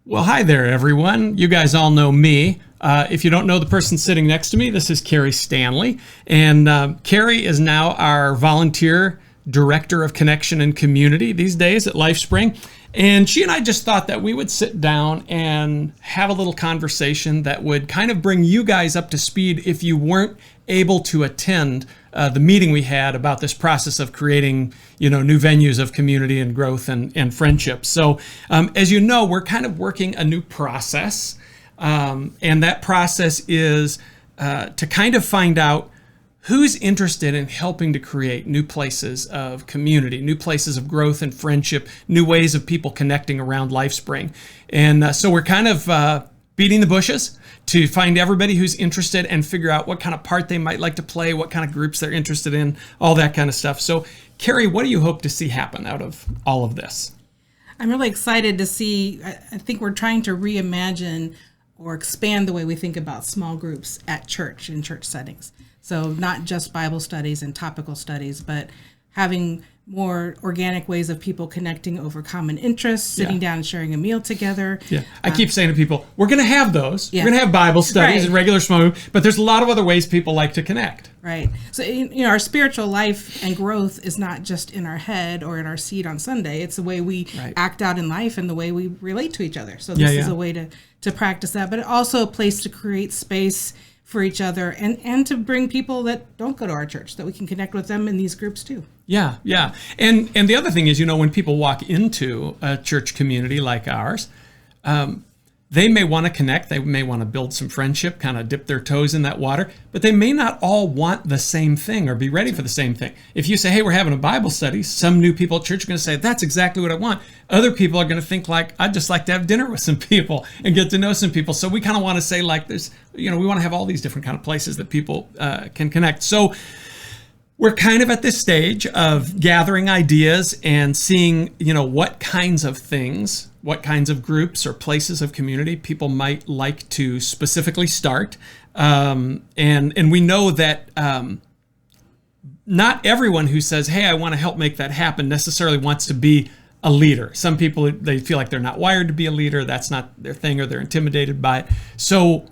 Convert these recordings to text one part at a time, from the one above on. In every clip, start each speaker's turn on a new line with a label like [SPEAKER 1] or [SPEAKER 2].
[SPEAKER 1] Well, hi there, everyone. You guys all know me. If you don't know the person sitting next to me, this is Carrie Stanley. And Carrie is now our volunteer director of connection and community these days at LifeSpring. And she and I just thought that we would sit down and have a little conversation that would kind of bring you guys up to speed if you weren't able to attend the meeting we had about this process of creating, new venues of community and growth and friendship. So as you know, we're kind of working a new process. And that process is to kind of find out who's interested in helping to create new places of community, new places of growth and friendship, new ways of people connecting around LifeSpring. And so we're kind of beating the bushes to find everybody who's interested and figure out what kind of part they might like to play, what kind of groups they're interested in, all that kind of stuff. So, Carrie, what do you hope to see happen out of all of this?
[SPEAKER 2] I'm really excited to see. I think we're trying to reimagine or expand the way we think about small groups at church, in church settings. So not just Bible studies and topical studies, but having more organic ways of people connecting over common interests, sitting down and sharing a meal together.
[SPEAKER 1] Yeah, I keep saying to people, we're going to have those.
[SPEAKER 2] Yeah.
[SPEAKER 1] We're going to have Bible studies
[SPEAKER 2] Right.
[SPEAKER 1] and regular small groups, but there's a lot of other ways people like to connect.
[SPEAKER 2] Right. So, our spiritual life and growth is not just in our head or in our seat on Sunday. It's the way we act out in life and the way we relate to each other. So this is a way to practice that, but also a place to create space for each other and to bring people that don't go to our church, that we can connect with them in these groups too.
[SPEAKER 1] Yeah. And the other thing is, when people walk into a church community like ours, they may want to connect, they may want to build some friendship, kind of dip their toes in that water, but they may not all want the same thing or be ready for the same thing. If you say, hey, we're having a Bible study, some new people at church are going to say, that's exactly what I want. Other people are going to think like, I'd just like to have dinner with some people and get to know some people. So we kind of want to say like this, we want to have all these different kind of places that people can connect. So we're kind of at this stage of gathering ideas and seeing, what kinds of things, what kinds of groups or places of community people might like to specifically start. And we know that not everyone who says, hey, I want to help make that happen necessarily wants to be a leader. Some people, they feel like they're not wired to be a leader. That's not their thing, or they're intimidated by it. So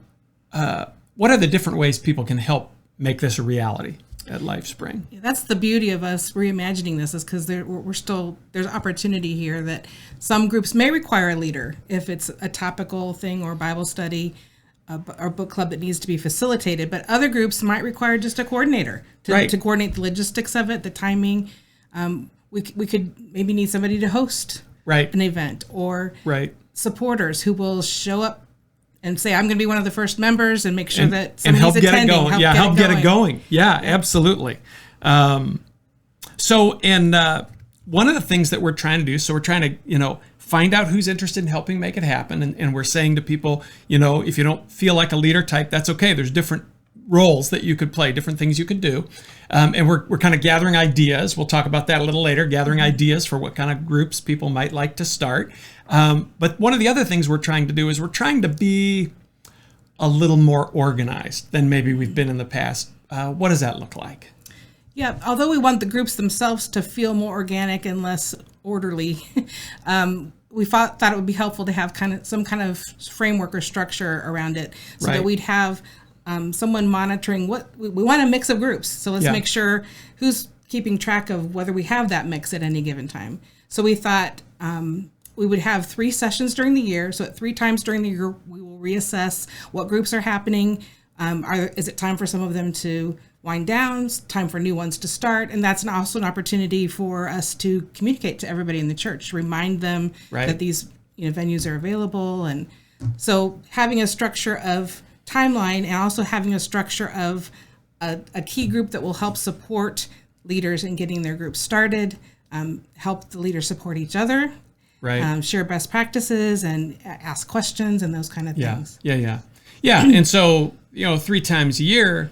[SPEAKER 1] what are the different ways people can help make this a reality at LifeSpring?
[SPEAKER 2] Yeah, that's the beauty of us reimagining this, is because there's opportunity here that some groups may require a leader if it's a topical thing or Bible study or book club that needs to be facilitated, but other groups might require just a coordinator to coordinate the logistics of it, the timing. We could maybe need somebody to host an event, or supporters who will show up and say, I'm going to be one of the first members, and make sure that somebody's attending.
[SPEAKER 1] Help get it going. Yeah, absolutely. So one of the things that we're trying to do, so we're trying to, find out who's interested in helping make it happen. And we're saying to people, if you don't feel like a leader type, that's okay. There's different roles that you could play, different things you could do. And we're kind of gathering ideas. We'll talk about that a little later, gathering ideas for what kind of groups people might like to start. But one of the other things we're trying to do is we're trying to be a little more organized than maybe we've been in the past. What does that look like?
[SPEAKER 2] Yeah, although we want the groups themselves to feel more organic and less orderly, we thought it would be helpful to have some kind of framework or structure around it, so that we'd have someone monitoring what we want, a mix of groups. So let's make sure who's keeping track of whether we have that mix at any given time. So we thought we would have 3 sessions during the year. So at 3 times during the year, we will reassess what groups are happening. Is it time for some of them to wind down, time for new ones to start? And that's also an opportunity for us to communicate to everybody in the church, remind them that these venues are available. And so having a structure of timeline, and also having a structure of a key group that will help support leaders in getting their group started, help the leaders support each other, share best practices and ask questions and those kind of things. Yeah.
[SPEAKER 1] And so, 3 times a year,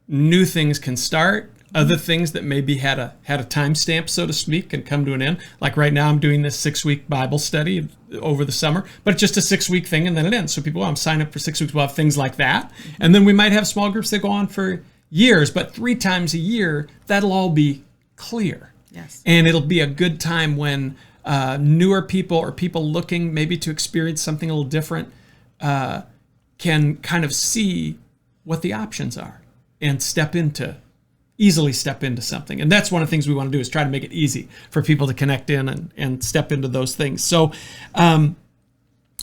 [SPEAKER 1] new things can start. Other things that maybe had a timestamp, so to speak, can come to an end. Like right now, I'm doing this 6-week Bible study over the summer, but it's just a 6-week thing and then it ends. So people, I'm signed up for 6 weeks. We'll have things like that. And then we might have small groups that go on for years, but 3 times a year, that'll all be clear.
[SPEAKER 2] Yes.
[SPEAKER 1] And it'll be a good time when newer people or people looking maybe to experience something a little different can kind of see what the options are and easily step into something. And that's one of the things we want to do, is try to make it easy for people to connect in and step into those things. So,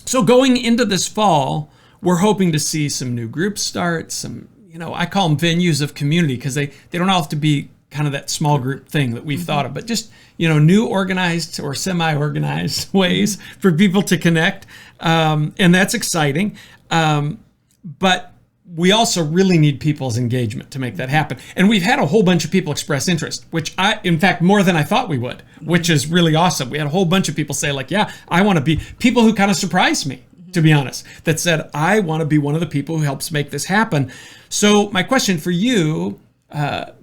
[SPEAKER 1] so going into this fall, we're hoping to see some new groups start, some, I call them venues of community, because they don't all have to be kind of that small group thing that we've thought of, but just, new organized or semi-organized ways for people to connect. And that's exciting. But we also really need people's engagement to make that happen. And we've had a whole bunch of people express interest, which in fact, more than I thought we would, which is really awesome. We had a whole bunch of people say like, yeah, I want to be, people who kind of surprised me, to be honest, that said, I want to be one of the people who helps make this happen. So my question for you,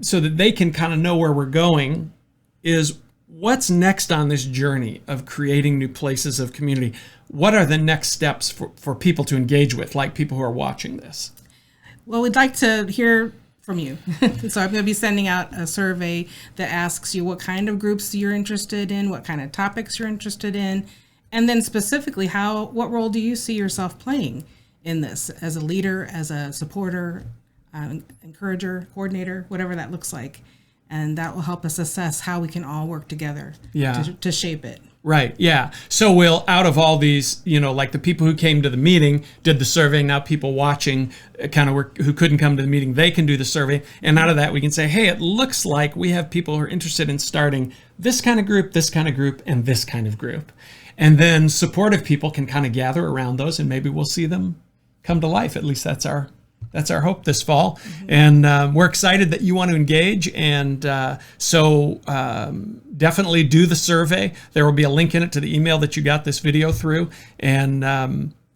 [SPEAKER 1] so that they can kind of know where we're going, is what's next on this journey of creating new places of community? What are the next steps for people to engage with, like people who are watching this?
[SPEAKER 2] Well, we'd like to hear from you. So I'm going to be sending out a survey that asks you what kind of groups you're interested in, what kind of topics you're interested in, and then specifically what role do you see yourself playing in this, as a leader, as a supporter, encourager, coordinator, whatever that looks like. And that will help us assess how we can all work together to shape it.
[SPEAKER 1] Right. Yeah. So we'll, out of all these, like the people who came to the meeting did the survey. Now people watching who couldn't come to the meeting, they can do the survey. And out of that, we can say, hey, it looks like we have people who are interested in starting this kind of group, and this kind of group. And then supportive people can kind of gather around those, and maybe we'll see them come to life. At least that's our hope this fall. Mm-hmm. And we're excited that you want to engage. And so definitely do the survey. There will be a link in it to the email that you got this video through. And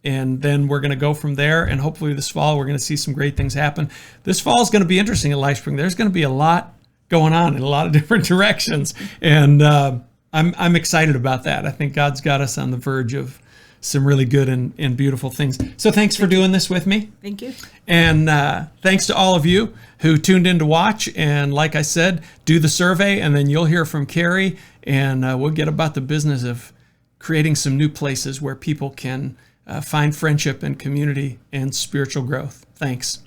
[SPEAKER 1] then we're going to go from there. And hopefully this fall, we're going to see some great things happen. This fall is going to be interesting at LifeSpring. There's going to be a lot going on in a lot of different directions. And I'm excited about that. I think God's got us on the verge of some really good and beautiful things. So thanks for doing this with me.
[SPEAKER 2] Thank you.
[SPEAKER 1] And thanks to all of you who tuned in to watch. And like I said, do the survey, and then you'll hear from Carrie, and we'll get about the business of creating some new places where people can find friendship and community and spiritual growth. Thanks.